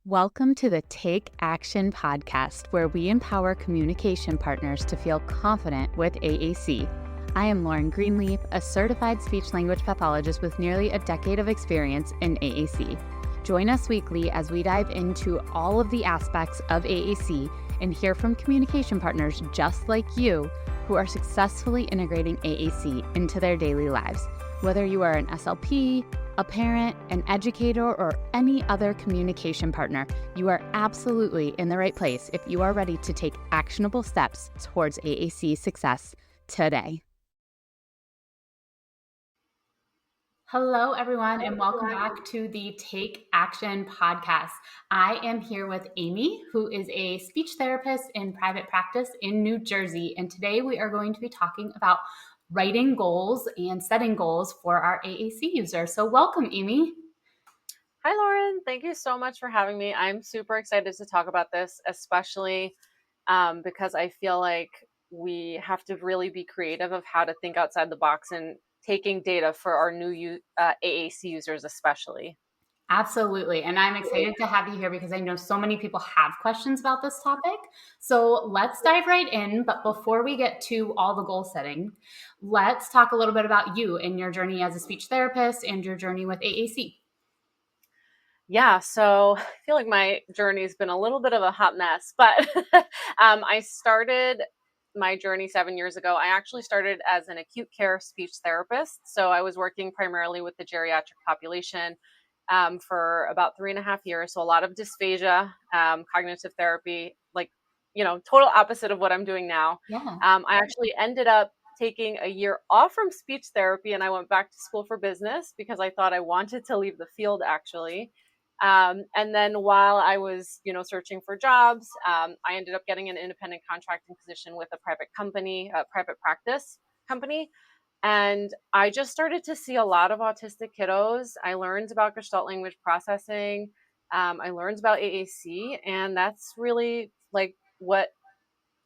Welcome to the Take Action podcast, where we empower communication partners to feel confident with AAC. I am Lauren Greenleaf, a certified speech-language pathologist with nearly a decade of experience in AAC. Join us weekly as we dive into all of the aspects of AAC and hear from communication partners just like you who are successfully integrating AAC into their daily lives. Whether you are an SLP, a parent, an educator, or any other communication partner, you are absolutely in the right place if you are ready to take actionable steps towards AAC success today. Hello, everyone, and welcome back to the Take Action podcast. I am here with Amy, who is a speech therapist in private practice in New Jersey, and today we are going to be talking about writing goals and setting goals for our AAC users. So welcome, Amy. Hi, Lauren. Thank you so much for having me. I'm super excited to talk about this, especially because I feel like we have to really be creative of how to think outside the box and taking data for our new AAC users, especially. Absolutely. And I'm excited to have you here because I know so many people have questions about this topic. So let's dive right in. But before we get to all the goal setting, let's talk a little bit about you and your journey as a speech therapist and your journey with AAC. Yeah, so I feel like my journey's been a little bit of a hot mess, but I started my journey 7 years ago. I actually started as an acute care speech therapist. So I was working primarily with the geriatric population for about 3.5 years. So a lot of dysphagia, cognitive therapy, total opposite of what I'm doing now. Yeah. I actually ended up taking a year off from speech therapy and I went back to school for business because I thought I wanted to leave the field actually. And then while I was, searching for jobs, I ended up getting an independent contracting position with a private company, a private practice company. And I just started to see a lot of autistic kiddos. I learned about Gestalt language processing. I learned about AAC, and that's really like what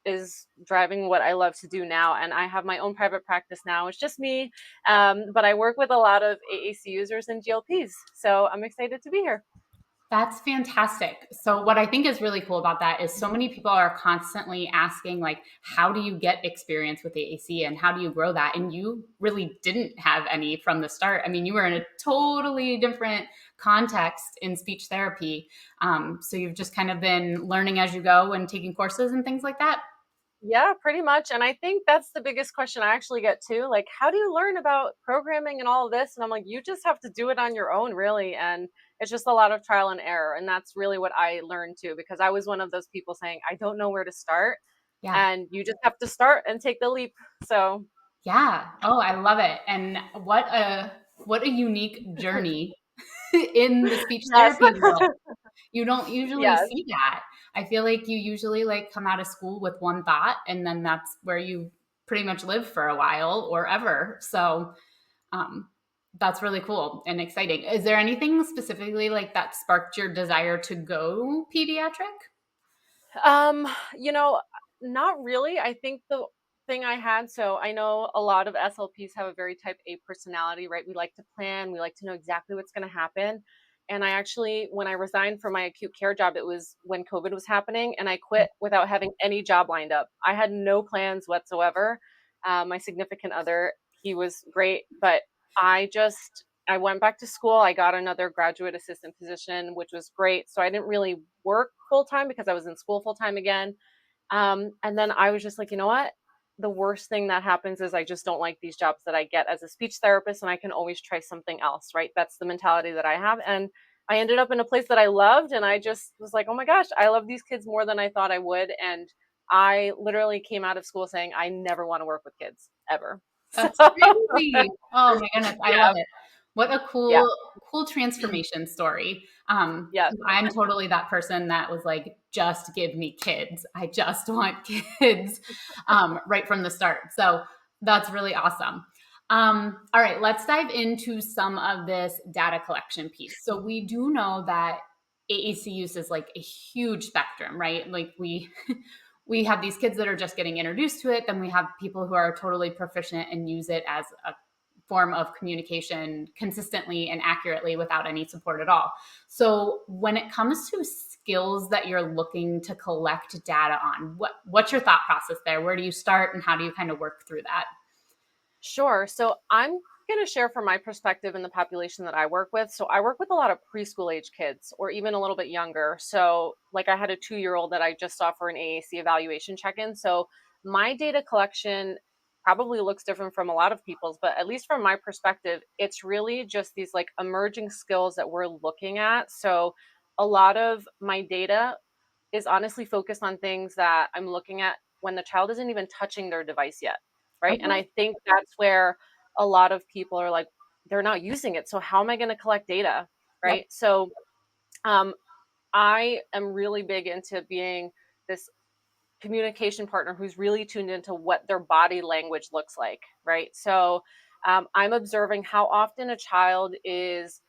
is driving what I love to do now. And I have my own private practice now. It's just me, but I work with a lot of AAC users and GLPs. So I'm excited to be here. That's fantastic. So what I think is really cool about that is so many people are constantly asking, like, how do you get experience with AAC and how do you grow that? And you really didn't have any from the start. I mean, you were in a totally different context in speech therapy. So you've just kind of been learning as you go and taking courses and things like that. Yeah, pretty much. And I think that's the biggest question I actually get too. Like, how do you learn about programming and all of this? And I'm like, you just have to do it on your own, really. And it's just a lot of trial and error. And that's really what I learned too, because I was one of those people saying, I don't know where to start. Yeah. And you just have to start and take the leap. So, Yeah. Oh, I love it. And what a unique journey in the speech yes. therapy world. You don't usually yes. see that. I feel like you usually like come out of school with one thought and then that's where you pretty much live for a while or ever. So um, that's really cool and exciting. Is there anything specifically like that sparked your desire to go pediatric? Um, you know, not really. I think the thing I had, so I know a lot of SLPs have a very type A personality, right? We like to plan, we like to know exactly what's going to happen. And I actually, when I resigned from my acute care job, it was when COVID was happening, and I quit without having any job lined up. I had no plans whatsoever. My significant other, he was great, but I went back to school. I got another graduate assistant position, which was great. So I didn't really work full time because I was in school full time again. And then I was just like, you know what? The worst thing that happens is I just don't like these jobs that I get as a speech therapist, and I can always try something else, right? That's the mentality that I have. And I ended up in a place that I loved, and I just was like, oh my gosh, I love these kids more than I thought I would. And I literally came out of school saying, I never want to work with kids ever. So, That's crazy. Oh my goodness, I love yeah, it. What a yeah, cool transformation story. yes. I'm totally that person that was like, just give me kids. I just want kids right from the start. So that's really awesome. All right, let's dive into some of this data collection piece. So we do know that AAC use is like a huge spectrum, right? Like we have these kids that are just getting introduced to it. Then we have people who are totally proficient and use it as a form of communication consistently and accurately without any support at all. So when it comes to skills that you're looking to collect data on, what's your thought process there? Where do you start and how do you kind of work through that? Sure. So I'm going to share from my perspective in the population that I work with. So I work with a lot of preschool age kids or even a little bit younger. So, like, I had a 2-year old that I just saw for an AAC evaluation check in. So, my data collection probably looks different from a lot of people's, but at least from my perspective, it's really just these like emerging skills that we're looking at. So, a lot of my data is honestly focused on things that I'm looking at when the child isn't even touching their device yet, right? And Okay. I think that's where a lot of people are like, they're not using it. So how am I going to collect data, Yep. right? So um, I am really big into being this communication partner who's really tuned into what their body language looks like, right? So I'm observing how often a child is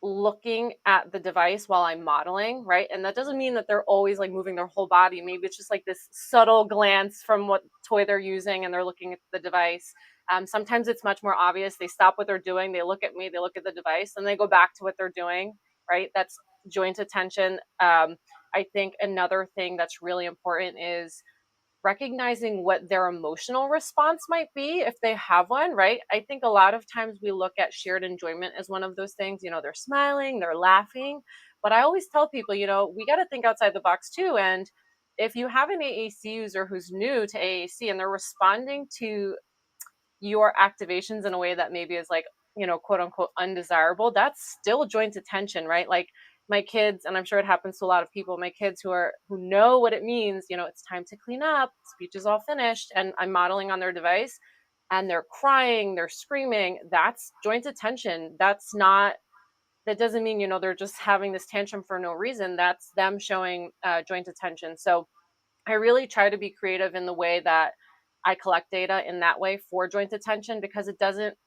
looking at the device while I'm modeling, right? And that doesn't mean that they're always like moving their whole body. Maybe it's just like this subtle glance from what toy they're using and they're looking at the device. Sometimes it's much more obvious. They stop what they're doing, they look at me, they look at the device, and they go back to what they're doing, right? That's joint attention. I think another thing that's really important is recognizing what their emotional response might be if they have one, right? I think a lot of times we look at shared enjoyment as one of those things, they're smiling, they're laughing. But I always tell people, we got to think outside the box too. And if you have an AAC user who's new to AAC and they're responding to your activations in a way that maybe is like, quote unquote undesirable, that's still joint attention, right? Like my kids, and I'm sure it happens to a lot of people, my kids who know what it means, it's time to clean up, speech is all finished, and I'm modeling on their device and they're crying, they're screaming, that's joint attention. That doesn't mean, they're just having this tantrum for no reason. That's them showing joint attention. So I really try to be creative in the way that I collect data in that way for joint attention, because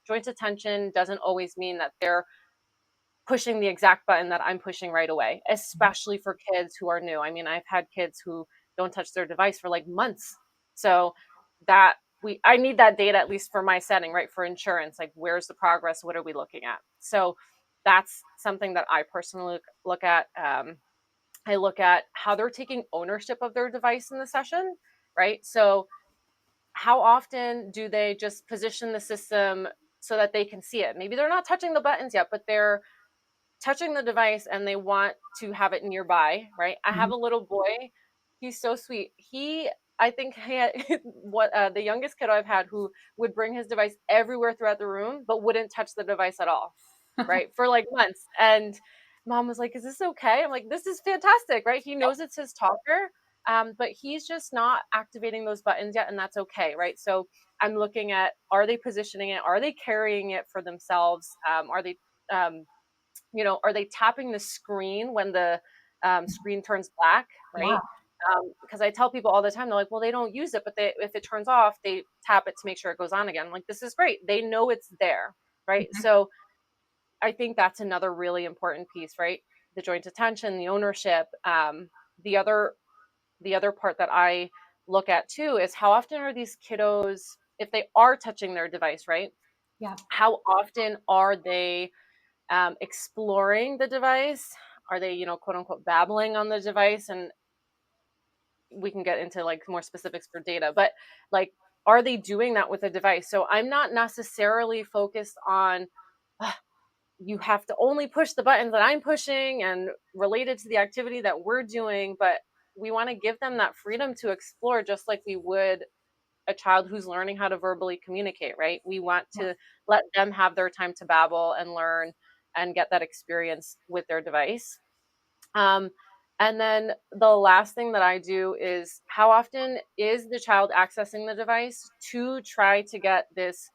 joint attention doesn't always mean that they're pushing the exact button that I'm pushing right away, especially for kids who are new. I mean, I've had kids who don't touch their device for like months. So that I need that data at least for my setting, right? For insurance, like where's the progress? What are we looking at? So that's something that I personally look at. I look at how they're taking ownership of their device in the session, right? So how often do they just position the system so that they can see it? Maybe they're not touching the buttons yet, but they're touching the device and they want to have it nearby, right? I have Mhm. a little boy. He's so sweet. I think he had what the youngest kiddo I've had who would bring his device everywhere throughout the room, but wouldn't touch the device at all, right? For like months. And mom was like, "Is this okay?" I'm like, "This is fantastic, right?" He knows it's his talker, but he's just not activating those buttons yet, and that's okay, right? So I'm looking at, are they positioning it? Are they carrying it for themselves? Um, are they tapping the screen when the screen turns black, Yeah. right? Because I tell people all the time, they're like, well, they don't use it, but if it turns off, they tap it to make sure it goes on again. I'm like, this is great. They know it's there, right? Mhm. So I think that's another really important piece, right? The joint attention, the ownership. The other the other part that I look at too is how often are these kiddos, if they are touching their device, right? Yeah. How often are they exploring the device? Are they, quote unquote, babbling on the device? And we can get into like more specifics for data, but like, are they doing that with a device? So I'm not necessarily focused on, "Ah, you have to only push the buttons that I'm pushing and related to the activity that we're doing," but we want to give them that freedom to explore just like we would a child who's learning how to verbally communicate, right? We want Yeah. to let them have their time to babble and learn and get that experience with their device. Um, and then the last thing that I do is, how often is the child accessing the device to try to get this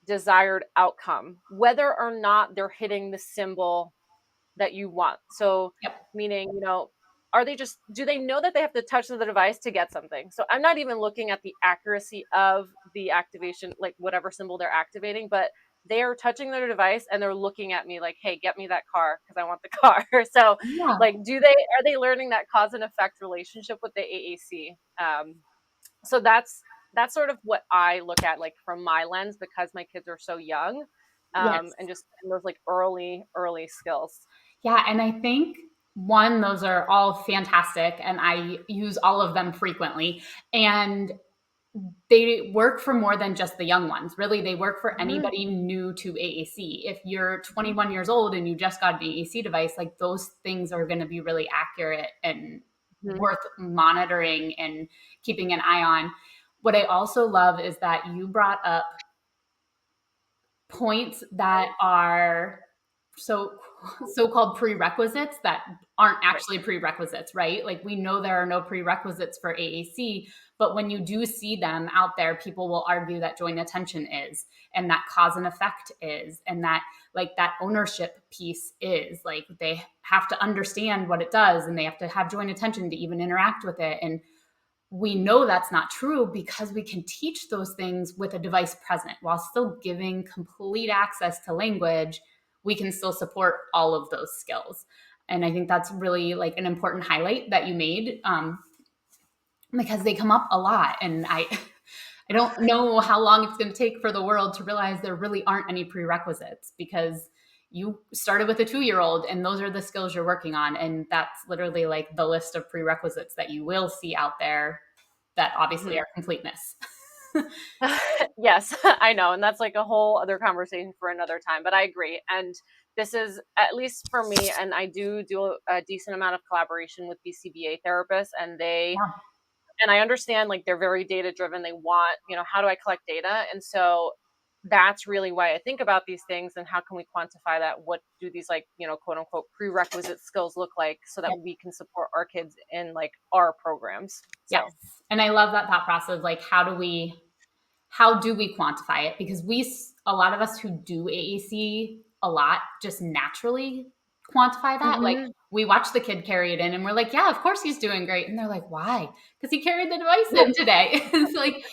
desired outcome, whether or not they're hitting the symbol that you want. So, Yep. meaning, do they know that they have to touch the device to get something? So I'm not even looking at the accuracy of the activation, like whatever symbol they're activating, but they are touching their device and they're looking at me like, "Hey, get me that car because I want the car." So, Yeah. like, are they learning that cause and effect relationship with the AAC? So that's sort of what I look at, like from my lens, because my kids are so young, Yes. and just those like early skills. Yeah, and I think one, those are all fantastic, and I use all of them frequently. And they work for more than just the young ones. Really, they work for Mhm, anybody new to AAC. If you're mhm, 21 years old and you just got an AAC device, like those things are going to be really accurate and mhm. worth monitoring and keeping an eye on. What I also love is that you brought up points that are so so-called prerequisites that aren't Right. actually prerequisites, right? Like we know there are no prerequisites for AAC, but when you do see them out there, people will argue that joint attention is, and that cause and effect is, and that like that ownership piece is. Like they have to understand what it does and they have to have joint attention to even interact with it. And we know that's not true because we can teach those things with a device present while still giving complete access to language. We can still support all of those skills. And I think that's really like an important highlight that you made, because they come up a lot. And I don't know how long it's going to take for the world to realize there really aren't any prerequisites, because you started with a 2-year old and those are the skills you're working on. And that's literally like the list of prerequisites that you will see out there that obviously Mhm. are completeness. Yes, I know, and that's like a whole other conversation for another time, but I agree. And this is, at least for me, and I do a decent amount of collaboration with BCBA therapists, and Yeah. I understand like they're very data driven. They want, how do I collect data? And so that's really why I think about these things and how can we quantify that? What do these like, quote unquote prerequisite skills look like so that Yep. we can support our kids in like our programs? Yes. So, And I love that thought process. Like, how do we quantify it? Because a lot of us who do AAC a lot just naturally quantify that. Like mhm. we watch the kid carry it in and we're like, yeah, of course he's doing great. And they're like, why? Because he carried the device in today. It's like,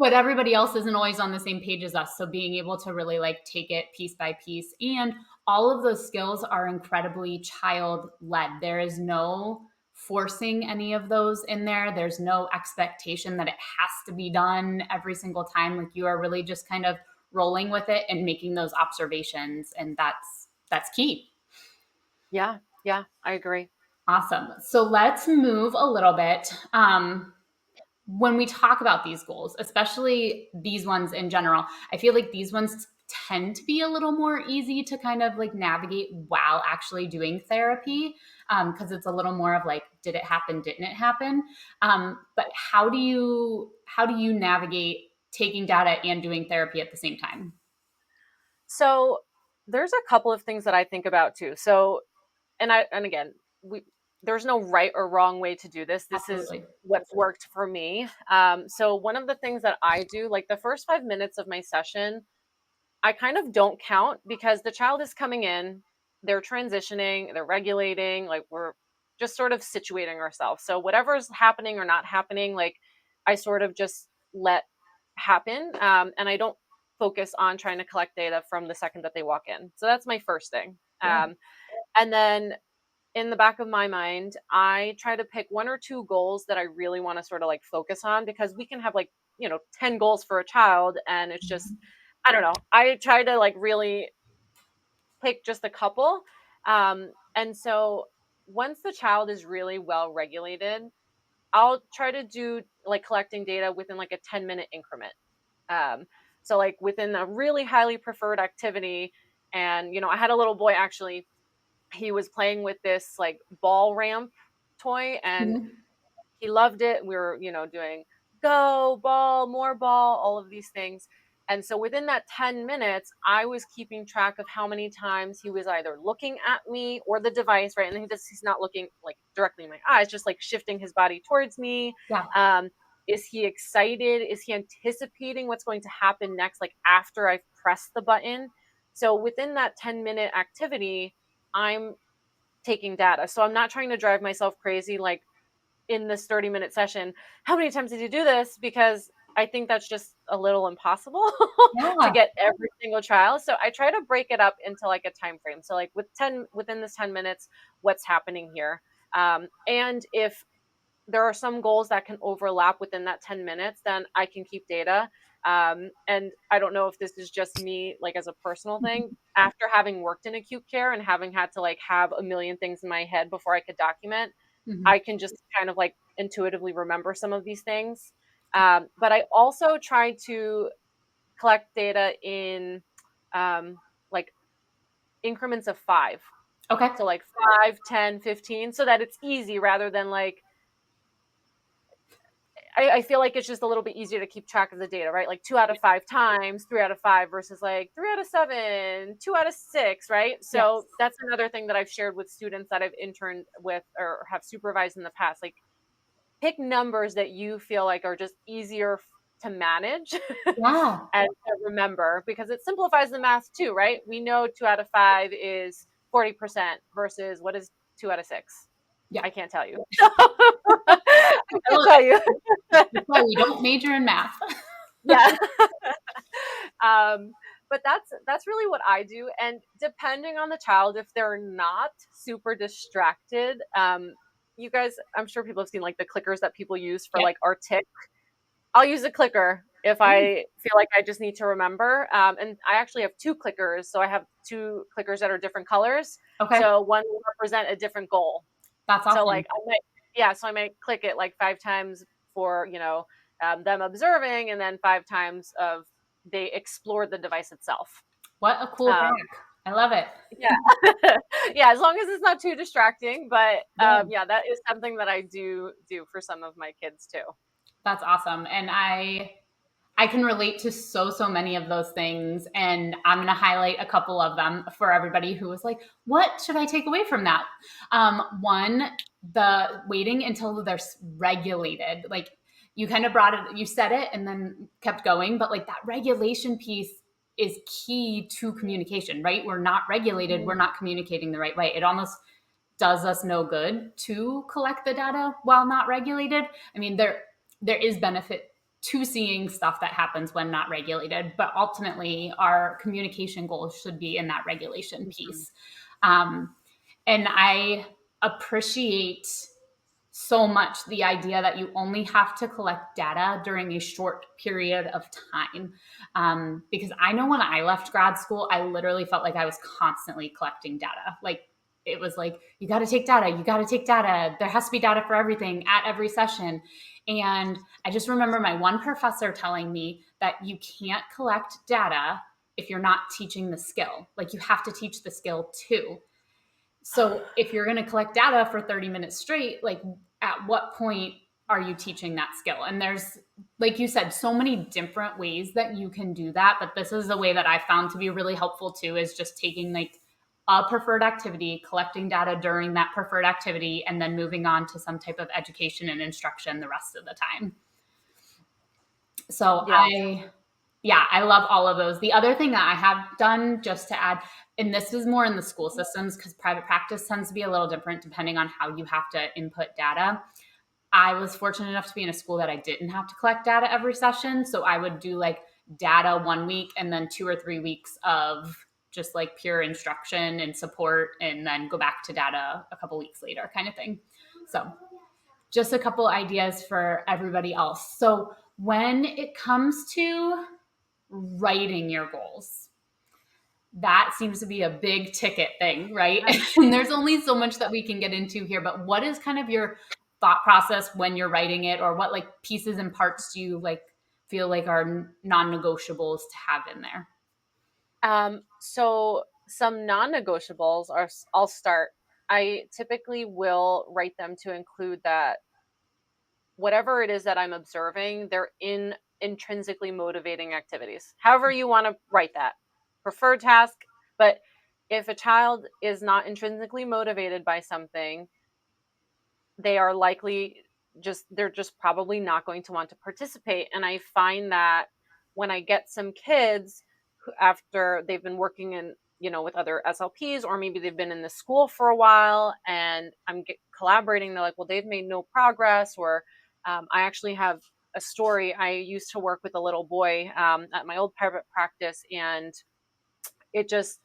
but everybody else isn't always on the same page as us. So being able to really like take it piece by piece, and all of those skills are incredibly child led. There is no forcing any of those in there. There's no expectation that it has to be done every single time. Like you are really just kind of rolling with it and making those observations. And that's key. Yeah, yeah, I agree. Awesome. So let's move a little bit. When we talk about these goals, especially these ones in general, I feel like these ones tend to be a little more easy to kind of like navigate while actually doing therapy, because it's a little more of like, did it happen? Didn't it happen? But how do you navigate taking data and doing therapy at the same time? So there's a couple of things that I think about too. So, and again, we there's no right or wrong way to do this. This is Absolutely. what's worked for me. So one of the things that I do, like the first 5 minutes of my session, I kind of don't count because the child is coming in, they're transitioning, they're regulating, like we're just sort of situating ourselves. So whatever's happening or not happening, like I sort of just let happen. And I don't focus on trying to collect data from the second that they walk in. So that's my first thing. Yeah. And then in the back of my mind, I try to pick one or two goals that I really want to sort of like focus on because we can have like, 10 goals for a child and it's just, I don't know. I try to like really pick just a couple. And so once the child is really well regulated, I'll try to do like collecting data within like a 10-minute increment. So like within a really highly preferred activity. And, I had a little boy actually, he was playing with this like ball ramp toy and Mhm. he loved it. We were, doing go, ball, more ball, all of these things. And so within that 10 minutes, I was keeping track of how many times he was either looking at me or the device, right? And he's not looking like directly in my eyes, just like shifting his body towards me. Yeah. Um, is he excited? Is he anticipating what's going to happen next, like after I've pressed the button? So within that 10-minute activity, I'm taking data. So I'm not trying to drive myself crazy, like in this 30-minute session, how many times did you do this? Because I think that's just a little impossible to Yeah. get every single child. So I try to break it up into like a time frame. So like within this 10 minutes, what's happening here? And if there are some goals that can overlap within that 10 minutes, then I can keep data. And I don't know if this is just me, like as a personal thing, after having worked in acute care and having had to like have a million things in my head before I could document, Mhm. I can just kind of like intuitively remember some of these things. But I also try to collect data in like increments of 5. Okay. So like 5, 10, 15, so that it's easy rather than like I feel like it's just a little bit easier to keep track of the data, right? Like 2 out of 5 times, 3 out of 5 versus like 3 out of 7, 2 out of 6, right? So Yes. that's another thing that I've shared with students that I've interned with or have supervised in the past. Like pick numbers that you feel like are just easier to manage Yeah. and to remember because it simplifies the math too, right? We know 2 out of 5 is 40% versus what is 2 out of 6? Yeah. I can't tell you. I I can't love tell it. you. That's why we don't major in math. Yeah. um, but that's really what I do. And depending on the child, if they're not super distracted, you guys, I'm sure people have seen like the clickers that people use for Yep. like our tick. I'll use a clicker if Ooh, I feel like I just need to remember. And I actually have two clickers, so I have two clickers that are different colors. okay. So one will represent a different goal. That's So awesome. like I might, yeah, so I might click it like 5 times for them observing, and then 5 times of they explore the device itself. What a cool Um, hack. I love it. yeah, yeah, as long as it's not too distracting. But Yeah. yeah, that is something that I do for some of my kids too. That's awesome. And I can relate to so many of those things, and I'm going to highlight a couple of them for everybody who was like, "What should I take away from that?" One, the waiting until they're regulated. Like you kind of brought it, you said it, and then kept going, but like that regulation piece is key to communication, right? We're not regulated, we're Mhm. not communicating the right way. It almost does us no good to collect the data while not regulated. I mean, there is benefit to seeing stuff that happens when not regulated, but ultimately our communication goals should be in that regulation Mhm. piece. Um, and I appreciate so much the idea that you only have to collect data during a short period of time. Because I know when I left grad school, I literally felt like I was constantly collecting data. Like it was like, you got to take data, you got to take data. There has to be data for everything at every session. And I just remember my one professor telling me that you can't collect data if you're not teaching the skill. Like you have to teach the skill too. So if you're going to collect data for 30 minutes straight, like at what point are you teaching that skill? And there's, like you said, so many different ways that you can do that. But this is the way that I found to be really helpful too, is just taking like a preferred activity, collecting data during that preferred activity, and then moving on to some type of education and instruction the rest of the time. So Yeah. yeah, I love all of those. The other thing that I have done just to add, and this is more in the school systems because private practice tends to be a little different depending on how you have to input data. I was fortunate enough to be in a school that I didn't have to collect data every session. So I would do like data 1 week and then 2 or 3 weeks of just like pure instruction and support, and then go back to data a couple weeks later, kind of thing. So just a couple ideas for everybody else. So when it comes to writing your goals, that seems to be a big ticket thing, right? And there's only so much that we can get into here, but what is kind of your thought process when you're writing it, or what like pieces and parts do you like feel like are non-negotiables to have in there? So some non-negotiables are, I'll start. I typically will write them to include that whatever it is that I'm observing, they're in intrinsically motivating activities. However you want to write that. Preferred task, but if a child is not intrinsically motivated by something, they are likely they're just probably not going to want to participate. And I find that when I get some kids who, after they've been working in with other SLPs, or maybe they've been in the school for a while, and collaborating, they're like, well, they've made no progress. Or I actually have a story. I used to work with a little boy at my old private practice, and it just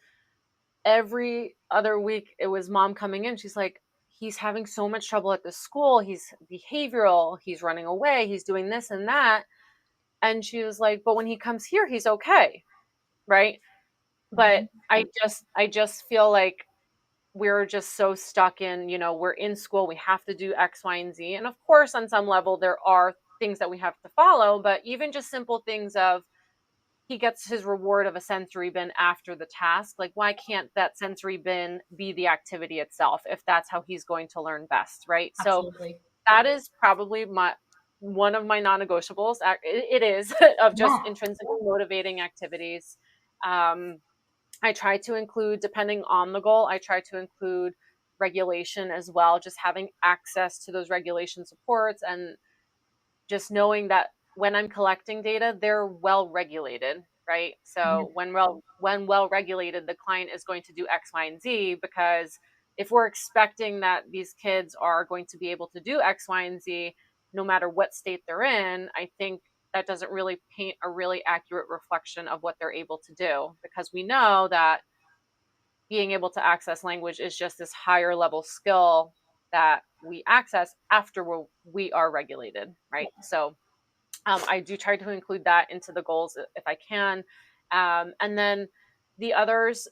every other week it was mom coming in, she's like, he's having so much trouble at the school. He's behavioral, he's running away, he's doing this and that. And she was like, but when he comes here, he's okay. Right. But Mhm. I just feel like we're just so stuck in, we're in school, we have to do X, Y, and Z. And of course, on some level, there are things that we have to follow, but even just simple things of he gets his reward of a sensory bin after the task. Like, why can't that sensory bin be the activity itself if that's how he's going to learn best? Right. So Absolutely. that is probably one of my non-negotiables. It is of just Yeah. intrinsically motivating activities. Um, I try to include, depending on the goal, I try to include regulation as well, just having access to those regulation supports and just knowing that when I'm collecting data, they're well regulated, right? Mhm. So when well regulated, the client is going to do X, Y, and Z, because if we're expecting that these kids are going to be able to do X, Y, and Z no matter what state they're in, I think that doesn't really paint a really accurate reflection of what they're able to do, because we know that being able to access language is just this higher level skill that we access after we are regulated, right? So I do try to include that into the goals if I can. And then the others,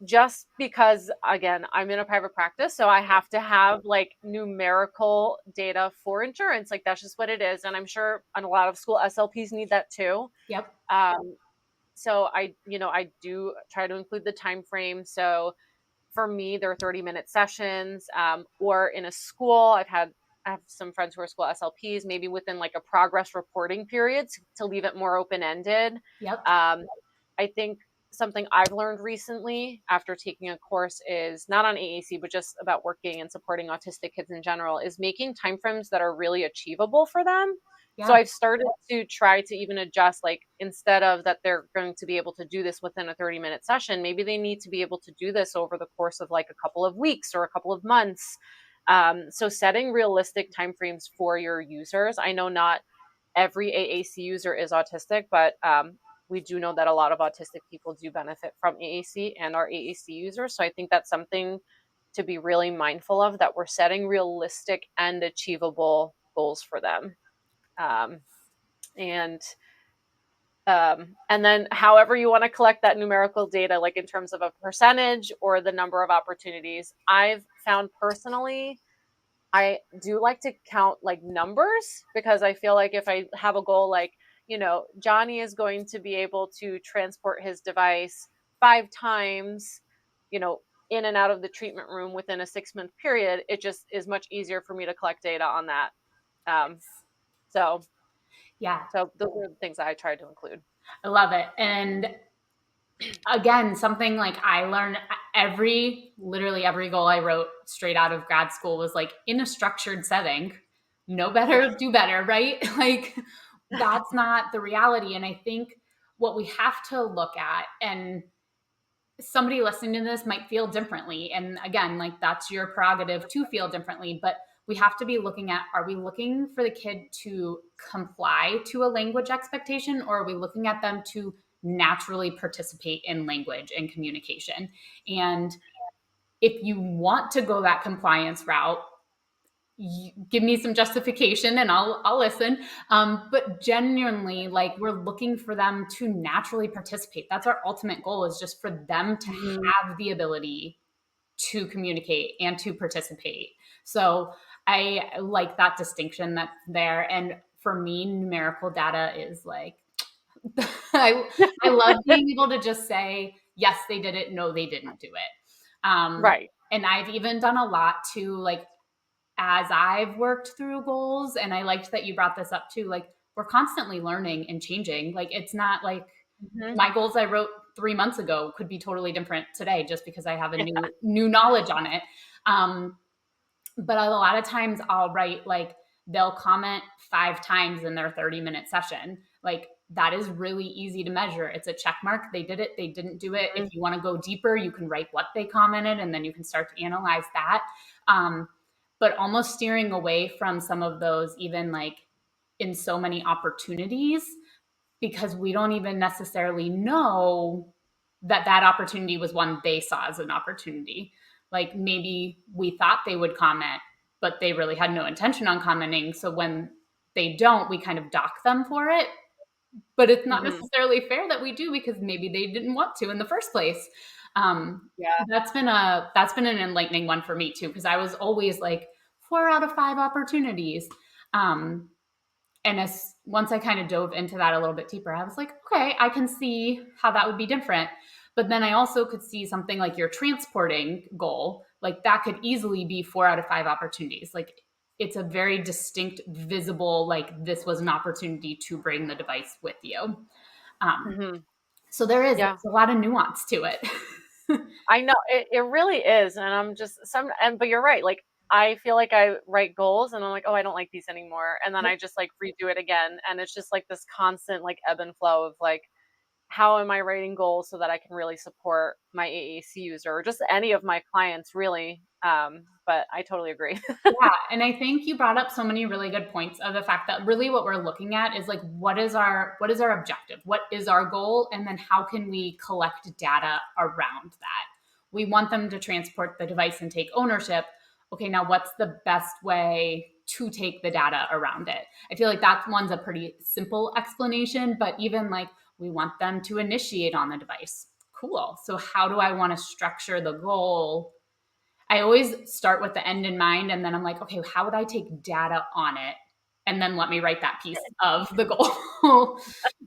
just because, again, I'm in a private practice, so I have to have like numerical data for insurance. Like, that's just what it is. And I'm sure on a lot of school SLPs need that too. Yep. Um, so I do try to include the time frame. So for me, they're 30-minute sessions, or in a school. I have some friends who are school SLPs, maybe within like a progress reporting period to leave it more open ended. Yep. Um, I think something I've learned recently after taking a course is not on AAC, but just about working and supporting autistic kids in general, is making timeframes that are really achievable for them. So Yeah. I've started to try to even adjust, like, instead of that they're going to be able to do this within a 30-minute session, maybe they need to be able to do this over the course of like a couple of weeks or a couple of months. So setting realistic timeframes for your users. I know not every AAC user is autistic, but we do know that a lot of autistic people do benefit from AAC and are AAC users. So I think that's something to be really mindful of, that we're setting realistic and achievable goals for them. Um, and and then however you want to collect that numerical data, like in terms of a percentage or the number of opportunities, I've found personally I do like to count like numbers, because I feel like if I have a goal like, Johnny is going to be able to transport his device 5 times, you know, in and out of the treatment room within a 6-month period, it just is much easier for me to collect data on that. Um, so, Yeah. so those are the things that I try to include. I love it. And again, something like I learned literally every goal I wrote straight out of grad school was like in a structured setting, know Yeah. better, do better, right? Like that's not the reality. And I think what we have to look at, and somebody listening to this might feel differently. And again, like that's your prerogative to feel differently, but we have to be looking at, are we looking for the kid to comply to a language expectation, or are we looking at them to naturally participate in language and communication? And if you want to go that compliance route, give me some justification and I'll listen. But genuinely, like we're looking for them to naturally participate. That's our ultimate goal, is just for them to Mhm. have the ability to communicate and to participate. So I like that distinction that's there. And for me, numerical data is like I I love being able to just say, yes, they did it, no, they didn't do it. Right. And I've even done a lot to like, as I've worked through goals, and I liked that you brought this up too, like we're constantly learning and changing. Like it's not like Mhm. my goals I wrote 3 months ago could be totally different today just because I have a Yeah. new knowledge on it. Um, but a lot of times I'll write like they'll comment 5 times in their 30-minute session. Like that is really easy to measure. It's a check mark. They did it, they didn't do it. If Mhm. you want to go deeper, you can write what they commented and then you can start to analyze that. Um, but almost steering away from some of those, even like in so many opportunities, because we don't even necessarily know that that opportunity was one they saw as an opportunity. like maybe we thought they would comment, but they really had no intention on commenting. So when they don't, we kind of dock them for it. But it's not Mhm. necessarily fair that we do because maybe they didn't want to in the first place. Yeah. That's been an enlightening one for me too, because I was always like 4 out of 5 opportunities. Um, and as once I kind of dove into that a little bit deeper, I was like, okay, I can see how that would be different. But then I also could see something like your transporting goal, like that could easily be 4 out of 5 opportunities. Like it's a very distinct, visible, like this was an opportunity to bring the device with you. Um, Mhm. so there's Yeah. a lot of nuance to it. I know it really is, and I'm just but you're right. Like I feel like I write goals and I'm like, oh, I don't like these anymore, and then I just like redo it again, and it's just like this constant like ebb and flow of like how am I writing goals so that I can really support my AAC user or just any of my clients really. But I totally agree. Yeah, and I think you brought up so many really good points of the fact that really what we're looking at is like what is our objective? What is our goal? And then how can we collect data around that? We want them to transport the device and take ownership. Okay, now what's the best way to take the data around it? I feel like that one's a pretty simple explanation, but even like we want them to initiate on the device. Cool. So how do I want to structure the goal? I always start with the end in mind, and then I'm like, okay, how would I take data on it? And then let me write that piece of the goal.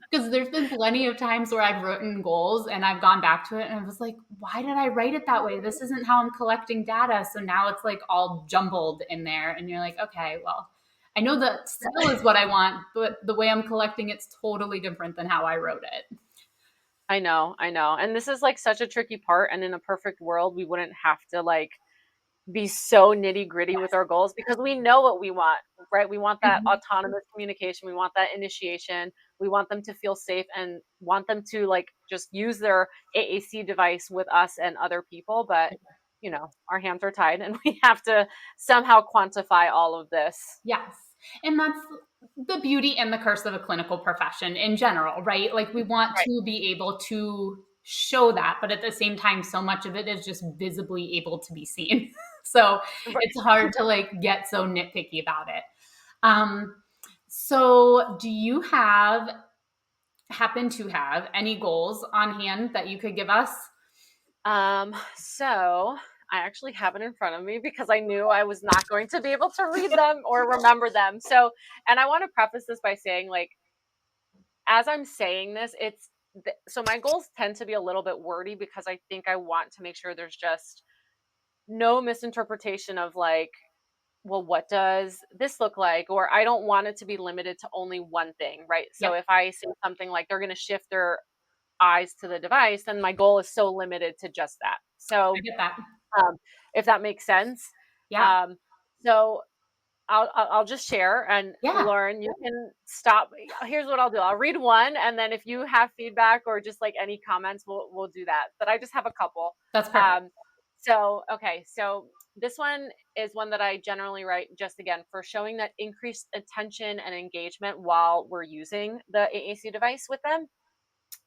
Because there's been plenty of times where I've written goals and I've gone back to it and I was like, why did I write it that way? This isn't how I'm collecting data. So now it's like all jumbled in there. And you're like, okay, well, I know that still is what I want, but the way I'm collecting it's totally different than how I wrote it. I know. And this is like such a tricky part. And in a perfect world, we wouldn't have to like be so nitty gritty with our goals because we know what we want, right? We want that Mhm. autonomous communication. We want that initiation. We want them to feel safe and want them to like just use their AAC device with us and other people. But, our hands are tied and we have to somehow quantify all of this. Yes. And that's the beauty and the curse of a clinical profession in general, right? Like we want Right. to be able to show that, but at the same time, so much of it is just visibly able to be seen. So it's Right. hard to like get so nitpicky about it. Um, so do you happen to have any goals on hand that you could give us? So I actually have it in front of me because I knew I was not going to be able to read them or remember them. So, and I want to preface this by saying, like, as I'm saying this, so my goals tend to be a little bit wordy because I think I want to make sure there's just no misinterpretation of like, well, what does this look like? Or I don't want it to be limited to only one thing, right? So Yep, if I say something like they're going to shift their eyes to the device, then my goal is so limited to just that. I So, get that. um, if that makes sense. Yeah, Um, so I'll just share, and yeah, Lauren, you can stop. Here's what I'll do. I'll read one, and then if you have feedback or just like any comments, we'll do that. But I just have a couple. that's perfect. Um, so okay, so this one is one that I generally write just again for showing that increased attention and engagement while we're using the AAC device with them.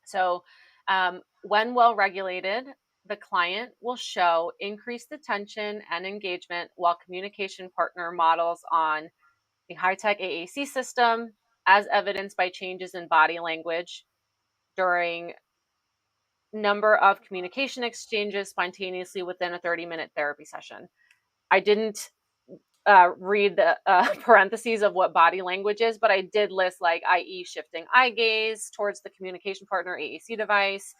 So, when well regulated, the client will show increased attention and engagement while communication partner models on the high tech AAC system, as evidenced by changes in body language during number of communication exchanges spontaneously within a 30-minute therapy session. I didn't read the parentheses of what body language is, but I did list like, i.e., shifting eye gaze towards the communication partner AAC device,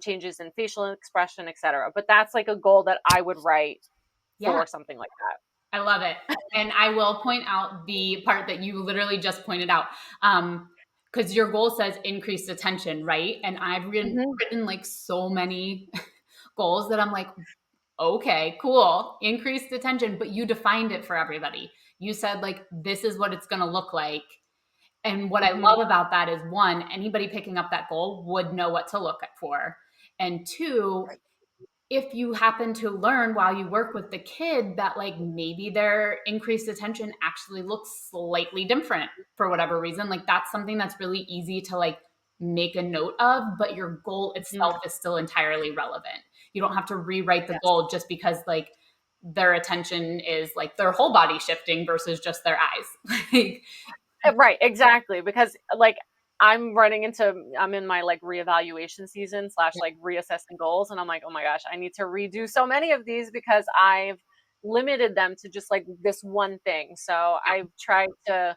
changes in facial expression, etc. But that's like a goal that I would write Yeah. for something like that. I love it. And I will point out the part that you literally just pointed out. Because your goal says increased attention, right? And I've Hmm. written like so many goals that I'm like, okay, cool, increased attention, but you defined it for everybody. You said, like, this is what it's going to look like. And what I Hmm. love about that is one, anybody picking up that goal would know what to look for. And two, if you happen to learn while you work with the kid that like maybe their increased attention actually looks slightly different for whatever reason, like that's something that's really easy to like make a note of, but your goal Hmm. itself is still entirely relevant. You don't have to rewrite the Yes. goal just because like their attention is like their whole body shifting versus just their eyes. Like, Right, exactly. Because like I'm in my like reevaluation season slash like reassessing goals. And I'm like, oh my gosh, I need to redo so many of these because I've limited them to just like this one thing. So I've tried to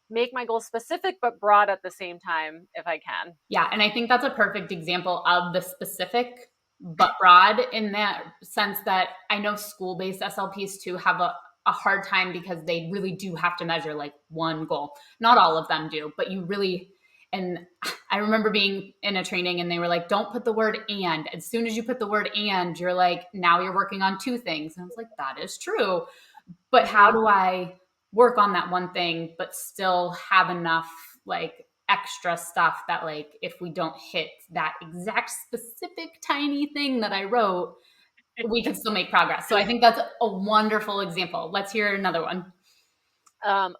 make my goals specific but broad at the same time if I can. yeah, and I think that's a perfect example of the specific but broad in that sense that I know school-based SLPs too have a hard time because they really do have to measure like one goal. Not all of them do, but you really, and I remember being in a training and they were like, don't put the word and. As soon as you put the word and, you're like, now you're working on two things. And I was like, that is true. But how Hmm. do I work on that one thing, but still have enough like extra stuff that like if we don't hit that exact specific tiny thing that I wrote, we can still make progress. So I think that's a wonderful example. Let's hear another one.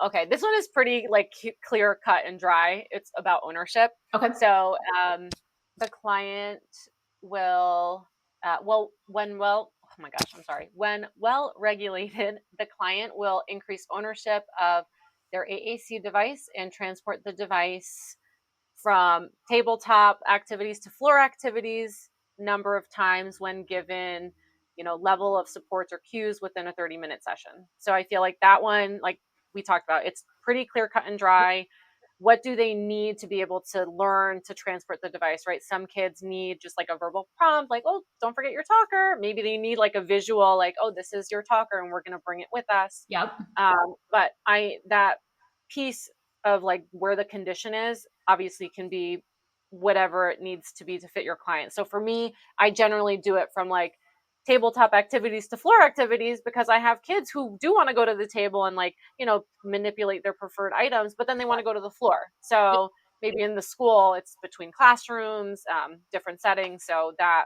Okay, this one is pretty like clear cut and dry. It's about ownership. Okay. So the client will, oh my gosh, I'm sorry. When well regulated, the client will increase ownership of their AAC device and transport the device from tabletop activities to floor activities number of times when given, level of supports or cues within a 30-minute session. So I feel like that one, like we talked about, it's pretty clear cut and dry. What do they need to be able to learn to transport the device, right? Some kids need just like a verbal prompt, like, oh, don't forget your talker. Maybe they need like a visual, like, oh, this is your talker and we're going to bring it with us. Yep. But that piece of like where the condition is obviously can be whatever it needs to be to fit your client. So for me, I generally do it from like tabletop activities to floor activities because I have kids who do want to go to the table and like, manipulate their preferred items, but then they want to go to the floor. So maybe in the school, it's between classrooms, different settings. So that,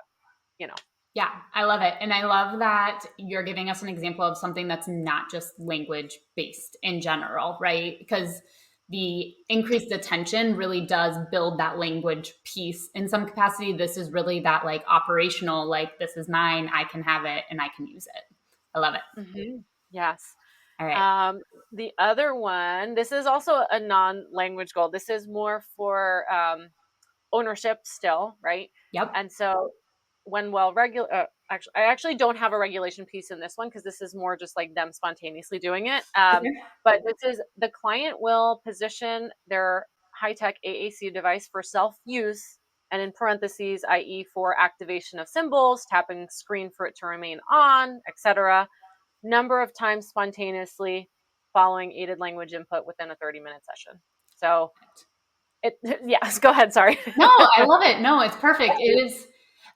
you know, Yeah, I love it. And I love that you're giving us an example of something that's not just language based in general, right? Because the increased attention really does build that language piece in some capacity. This is really that like operational, like, this is mine, I can have it and I can use it. I love it. yes. All right. Um, the other one, this is also a non-language goal. This is more for ownership still, right? Yep. And so when well regular, actually, I actually don't have a regulation piece in this one because this is more just like them spontaneously doing it. Okay. But this is the client will position their high-tech AAC device for self-use and in parentheses, i.e., for activation of symbols, tapping screen for it to remain on, etc. Number of times spontaneously following aided language input within a 30-minute session. So it, yes, go ahead. Sorry. No, I love it. No, it's perfect. It is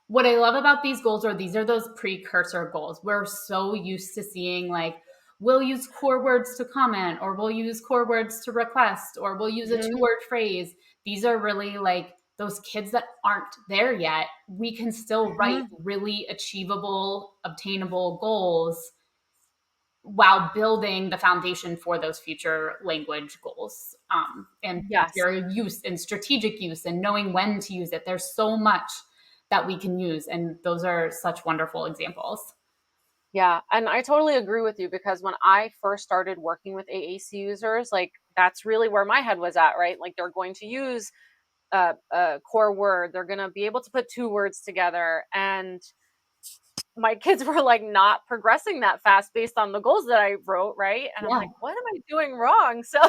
what I love about these goals are these are those precursor goals. We're so used to seeing like we'll use core words to comment or we'll use core words to request or we'll use a Mhm. two-word phrase. These are really like those kids that aren't there yet. We can still write Mhm. really achievable, obtainable goals while building the foundation for those future language goals and Yes. their use and strategic use and knowing when to use it. There's so much that we can use, and those are such wonderful examples. Yeah, and I totally agree with you because when I first started working with AAC users, like that's really where my head was at, right? Like they're going to use a core word, they're going to be able to put two words together, and my kids were like not progressing that fast based on the goals that I wrote, right? And I'm Yeah, like, what am I doing wrong? So,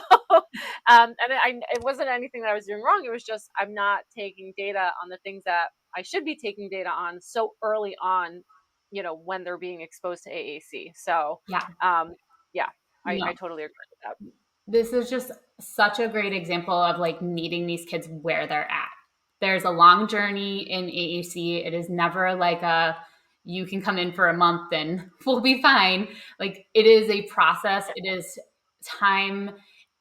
it wasn't anything that I was doing wrong. It was just I'm not taking data on the things that I should be taking data on so early on, when they're being exposed to AAC. So, yeah. um, yeah, I No, totally agree with that. this is just such a great example of like meeting these kids where they're at. There's a long journey in AAC. It is never like a you can come in for a month and we'll be fine. Like it is a process. It is time,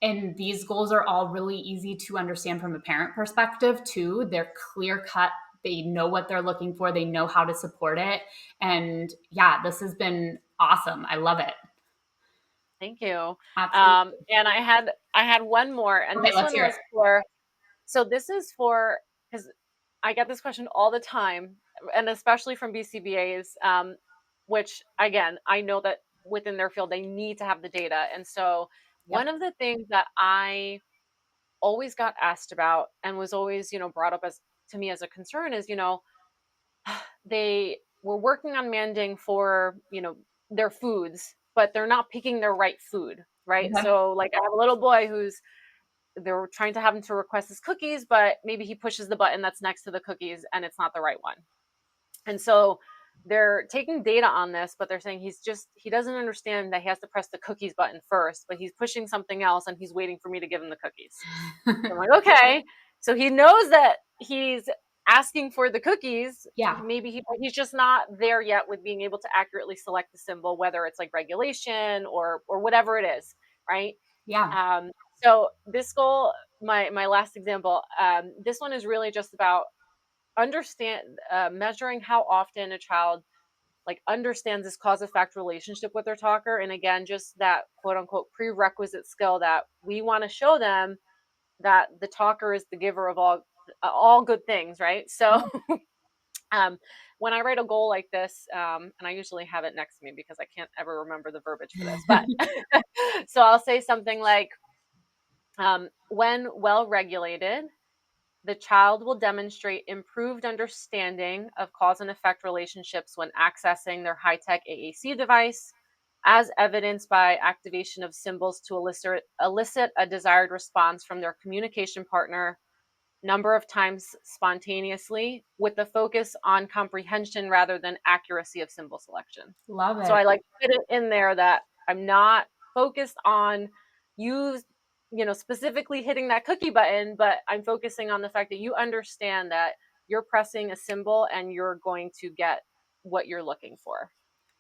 and these goals are all really easy to understand from a parent perspective too. They're clear cut. They know what they're looking for. They know how to support it. And yeah, this has been awesome. I love it. Thank you. Absolutely. And I had one more, and Okay, this let's one hear it. was for. So this is for because I get this question all the time, and especially from BCBAs. which again, I know that within their field, they need to have the data. And so Yep. one of the things that I always got asked about and was always, brought up as to me as a concern is, they were working on managing for, their foods, but they're not picking their right food, right? Okay. So like I have a little boy who's they're trying to have him to request his cookies, but maybe he pushes the button that's next to the cookies and it's not the right one. And so they're taking data on this, but they're saying he doesn't understand that he has to press the cookies button first, but he's pushing something else and he's waiting for me to give him the cookies. So I'm like, okay. So he knows that he's asking for the cookies. Yeah. Maybe he's just not there yet with being able to accurately select the symbol, whether it's like regulation or whatever it is, right? Yeah. Um, so this goal, my last example, this one is really just about understand measuring how often a child like understands this cause effect relationship with their talker, and again, just that quote unquote prerequisite skill that we want to show them that the talker is the giver of all good things, right? So um, when I write a goal like this, and I usually have it next to me because I can't ever remember the verbiage for this, but so I'll say something like, when well regulated, the child will demonstrate improved understanding of cause and effect relationships when accessing their high-tech AAC device, as evidenced by activation of symbols to elicit a desired response from their communication partner number of times spontaneously with the focus on comprehension rather than accuracy of symbol selection. Love So it. I like put it in there that I'm not focused on you, specifically hitting that cookie button, but I'm focusing on the fact that you understand that you're pressing a symbol and you're going to get what you're looking for.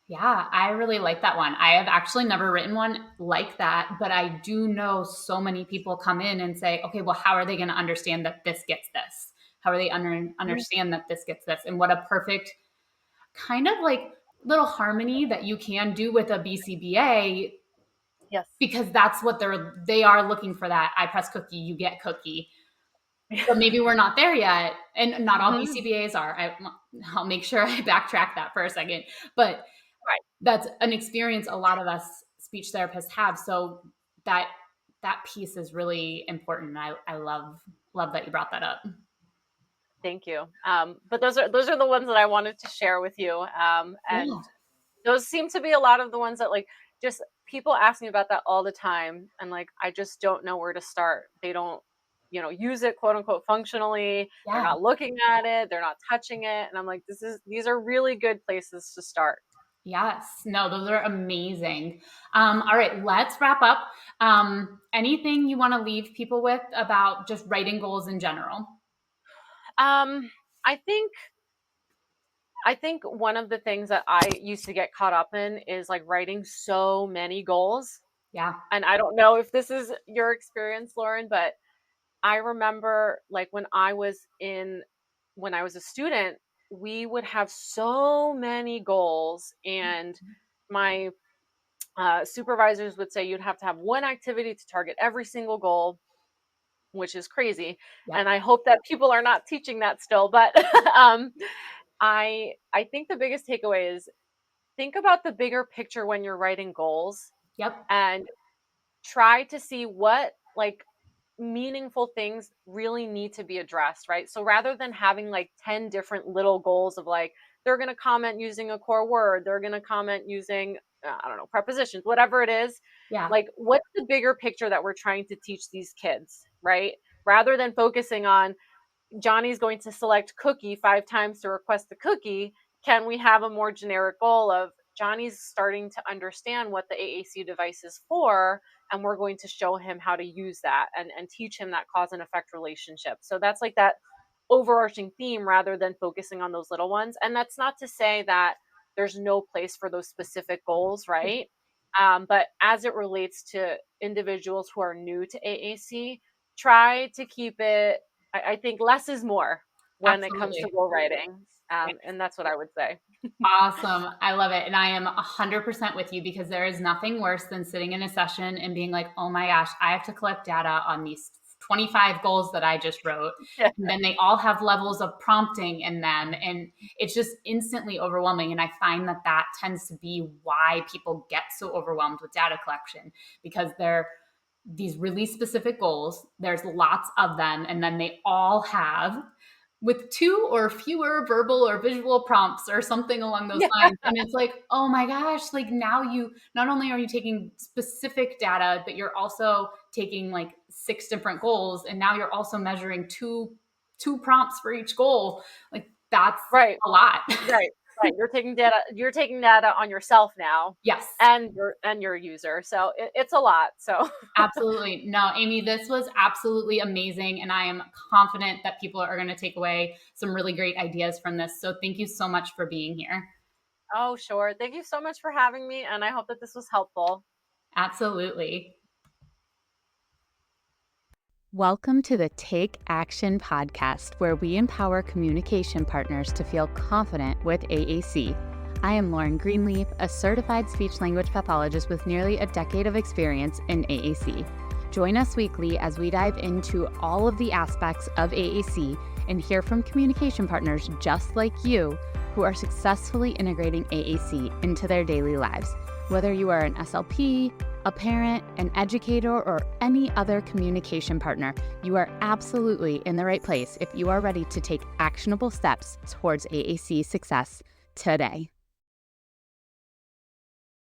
Yeah, I really like that one. I have actually never written one like that, but I do know so many people come in and say, okay, well, how are they going to understand that this gets this? How are they Mhm. understand that this gets this? And what a perfect kind of like little harmony that you can do with a BCBA, Yes. because that's what they are looking for, that I press cookie, you get cookie. But maybe we're not there yet. And not all Mhm. BCBAs are. I'll make sure I backtrack that for a second. But Right. that's an experience a lot of us speech therapists have. So that that piece is really important. I love that you brought that up. Thank you. But those are the ones that I wanted to share with you. And Yeah. those seem to be a lot of the ones that like just people ask me about that all the time. And like I just don't know where to start. They don't, use it quote unquote functionally. They're Yeah. not looking at it, they're not touching it. And I'm like, these are really good places to start. Yes. No, those are amazing. All right, let's wrap up. Anything you want to leave people with about just writing goals in general? Um, I think I think one of the things that I used to get caught up in is like writing so many goals. Yeah. And I don't know if this is your experience, Lauren, but I remember like when I was a student, we would have so many goals, and my supervisors would say you'd have to have one activity to target every single goal, which is crazy. Yep. And I hope that people are not teaching that still, but um, I think the biggest takeaway is think about the bigger picture when you're writing goals Yep. and try to see what like meaningful things really need to be addressed, right? So rather than having like 10 different little goals of like, they're going to comment using a core word, they're going to comment using, I don't know, prepositions, whatever it is, Yeah. like, what's the bigger picture that we're trying to teach these kids, right? Rather than focusing on Johnny's going to select cookie 5 times to request the cookie, can we have a more generic goal of Johnny's starting to understand what the AAC device is for, and we're going to show him how to use that and teach him that cause and effect relationship. So that's like that overarching theme rather than focusing on those little ones. And that's not to say that there's no place for those specific goals, right? But as it relates to individuals who are new to AAC, try to keep it, I think less is more when it comes to Absolutely. goal writing. And that's what I would say. Awesome. I love it. And I am 100% with you, because there is nothing worse than sitting in a session and being like, oh my gosh, I have to collect data on these 25 goals that I just wrote. Yeah. And then they all have levels of prompting in them. And it's just instantly overwhelming. And I find that that tends to be why people get so overwhelmed with data collection, because they're these really specific goals. There's lots of them. And then they all have with 2 or fewer verbal or visual prompts or something along those Yeah. lines. And it's like, oh my gosh, like now you not only are you taking specific data, but you're also taking like 6 different goals. And now you're also measuring two prompts for each goal. Like that's Right. a lot. Right. Right. You're taking data on yourself now Yes. and your user. So it's a lot. So Absolutely. No, Amy, this was absolutely amazing. And I am confident that people are going to take away some really great ideas from this. So thank you so much for being here. oh, sure. Thank you so much for having me, and I hope that this was helpful. Absolutely. Welcome to the Take Action podcast, where we empower communication partners to feel confident with AAC. I am Lauren Greenleaf, a certified speech-language pathologist with nearly a decade of experience in AAC. Join us weekly as we dive into all of the aspects of AAC and hear from communication partners just like you who are successfully integrating AAC into their daily lives. Whether you are an SLP, a parent, an educator, or any other communication partner, you are absolutely in the right place if you are ready to take actionable steps towards AAC success today.